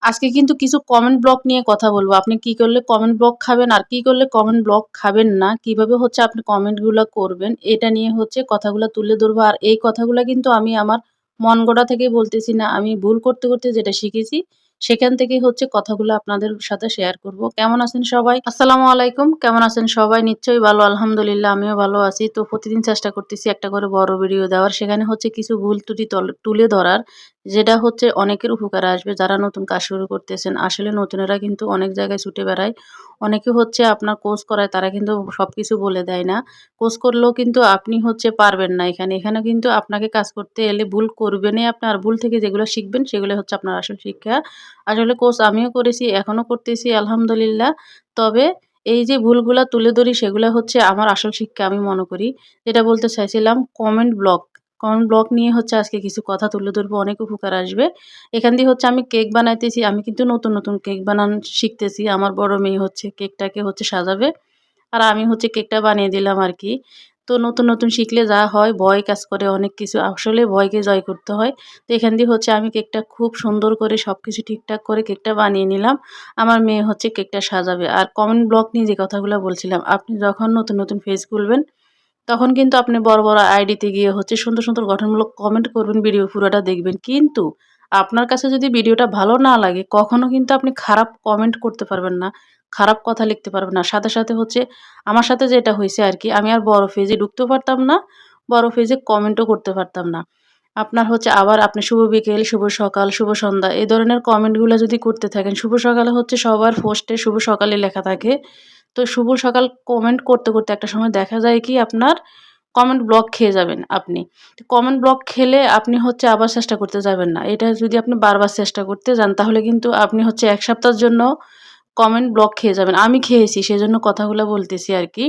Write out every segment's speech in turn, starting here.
আজকে কিন্তু কিছু কমেন্ট ব্লক নিয়ে কথা বলবো। আপনি কি করলে কমেন্ট ব্লক খাবেন আর কি করলে কমেন্ট ব্লক খাবেন না, কিভাবে হচ্ছে আপনি কমেন্টগুলা করবেন, এটা নিয়ে হচ্ছে কথাগুলা তুলে ধরবো। আর এই কথাগুলা কিন্তু আমি আমার মন গড়া থেকেই বলতেছি না। আমি ভুল করতে, করতে যেটা শিখেছি সেখান থেকেই হচ্ছে কথাগুলো আপনাদের সাথে শেয়ার করব। কেমন আছেন সবাই? আসসালামু আলাইকুম। কেমন আছেন সবাই? নিশ্চয়ই ভালো, আলহামদুলিল্লাহ আমিও ভালো আছি। তো প্রতিদিন চেষ্টা করতেছি একটা করে বড় ভিডিও দেওয়ার। সেখানে হচ্ছে কিছু ভুল ত্রুটি তুলে ধরার, যেটা হচ্ছে অনেকের উপকারে আসবে যারা নতুন কাজ শুরু করতেছেন। আসলে নতুনেরা কিন্তু অনেক জায়গায় ছুটে বেড়ায়। অনেকে হচ্ছে আপনার কোর্স করায়, তারা কিন্তু সবকিছু বলে দেয় না। কোর্স করলেও কিন্তু আপনি হচ্ছে পারবেন না এখানে। এখানে কিন্তু আপনাকে কাজ করতে এলে ভুল করবেনই আপনি। আর ভুল থেকে যেগুলো শিখবেন সেগুলো হচ্ছে আপনার আসল শিক্ষা। আসলে কোর্স আমিও করেছি, এখনো করতেছি আলহামদুলিল্লাহ। তবে এই যে ভুলগুলা তুলে ধরি সেগুলা হচ্ছে আমার আসল শিক্ষা আমি মনে করি। যেটা বলতে চাইছিলাম কমেন্ট ব্লক। কমেন্ট ব্লক নিয়ে হচ্ছে আজকে কিছু কথা তুলে ধরবো, অনেক উপকার আসবে। এখান দিয়ে হচ্ছে আমি কেক বানাইতেছি। আমি কিন্তু নতুন, নতুন কেক বানানো শিখতেছি। আমার বড় মেয়ে হচ্ছে কেকটাকে হচ্ছে সাজাবে। আর আমি হচ্ছে কেকটা বানিয়ে দিলাম আরকি। তো নতুন, নতুন শিখলে যা হয় ভয় কাজ করে অনেক কিছু। আসলে ভয়কে জয় করতে হয়। তো এখান দিয়ে হচ্ছে আমি কেকটা খুব সুন্দর করে সবকিছু ঠিকঠাক করে কেকটা বানিয়ে নিলাম। আমার মেয়ে হচ্ছে কেকটা সাজাবে। আর কমেন্ট ব্লক নিয়ে যে কথাগুলা বলছিলাম, আপনি যখন নতুন, নতুন পেজ খুলবেন তখন কিন্তু আপনি বড়, বড় আইডিতে গিয়ে হচ্ছে সুন্দর, সুন্দর গঠনমূলক কমেন্ট করবেন, ভিডিও পুরোটা দেখবেন। কিন্তু আপনার কাছে যদি ভিডিওটা ভালো না লাগে, কখনো কিন্তু আপনি খারাপ কমেন্ট করতে পারবেন না। খারাপ কথা লিখতে পারবেন না। সাথে, সাথে হচ্ছে আমার সাথে যেটা হইছে আরকি, আমি আর বড় পেজে ঢুকতেও পারতাম না, বড় পেজে কমেন্টও করতে পারতাম না। আপনার হচ্ছে আবার আপনি শুভ বিকেল, শুভ সকাল, শুভ সন্ধ্যা এই ধরনের কমেন্টগুলা যদি করতে থাকেন, শুভ সকালে হচ্ছে সবার পোস্টে শুভ সকালে লেখা থাকে। তো শুভ সকাল কমেন্ট করতে, করতে একটা সময় দেখা যায় কি আপনার কমেন্ট ব্লক খেয়ে যাবেন আপনি। তো কমেন্ট ব্লক খেলে আপনি হচ্ছে আবার চেষ্টা করতে যাবেন না। এটা যদি আপনি বারবার চেষ্টা করতে যান তাহলে কিন্তু আপনি হচ্ছে ১ সপ্তাহের জন্য কমেন্ট ব্লক খেয়ে যাবেন। আমি খেয়েছি সেজন্য কথাগুলা বলতেছি আরকি।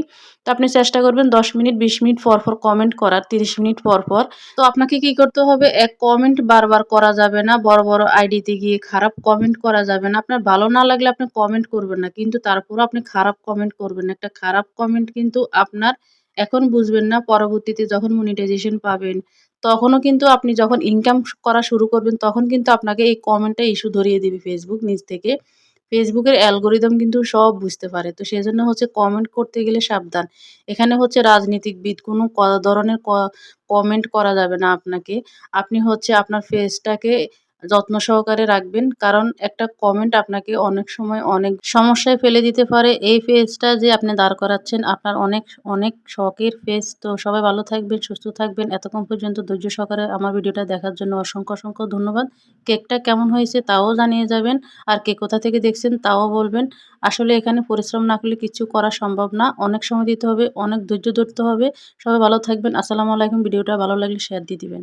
তো আপনি চেষ্টা করবেন ১০ মিনিট ২০ মিনিট পর, পর কমেন্ট করার, ৩০ মিনিট পর, পর। তো আপনাকে কি করতে হবে? এক কমেন্ট বারবার করা যাবে না। বড়, বড় আইডিতে গিয়ে খারাপ কমেন্ট করা যাবে না। আপনার ভালো না লাগলে আপনি কমেন্ট করবেন না। কিন্তু তারপরও আপনি খারাপ কমেন্ট করবেন না। একটা খারাপ কমেন্ট কিন্তু আপনার এখন বুঝবেন না, পরবর্তীতে যখন মনিটাইজেশন পাবেন, তখনও কিন্তু আপনি যখন ইনকাম করা শুরু করবেন, তখন কিন্তু আপনাকে এই কমেন্টটা ইস্যু ধরিয়ে দিবে Facebook নিজ থেকে। Facebook এর অ্যালগরিদম কিন্তু সব বুঝতে পারে। তো সেজন্য হচ্ছে কমেন্ট করতে গেলে সাবধান। এখানে হচ্ছে রাজনীতিকবিদ কোনো ধরনের কমেন্ট করা যাবে না আপনাকে। আপনি হচ্ছে আপনার পেজটাকে যত্ন সহকারে রাখবেন। কারণ একটা কমেন্ট আপনাকে অনেক সময় অনেক সমস্যায় ফেলে দিতে পারে। এই পেজটা যে আপনি দাঁড় করাচ্ছেন আপনার অনেক, অনেক শখের পেজ। তো সবাই ভালো থাকবেন, সুস্থ থাকবেন। এতক্ষণ পর্যন্ত ধৈর্য সহকারে আমার ভিডিওটা দেখার জন্য অসংখ্য, অসংখ্য ধন্যবাদ। কেকটা কেমন হয়েছে তাও জানিয়ে যাবেন। আর কে কোথা থেকে দেখছেন তাও বলবেন। আসলে এখানে পরিশ্রম না করলে কিচ্ছু করা সম্ভব না। অনেক সময় দিতে হবে, অনেক ধৈর্য ধরতে হবে। সবাই ভালো থাকবেন। আসসালামু আলাইকুম। ভিডিওটা ভালো লাগলে শেয়ার দিয়ে দিবেন।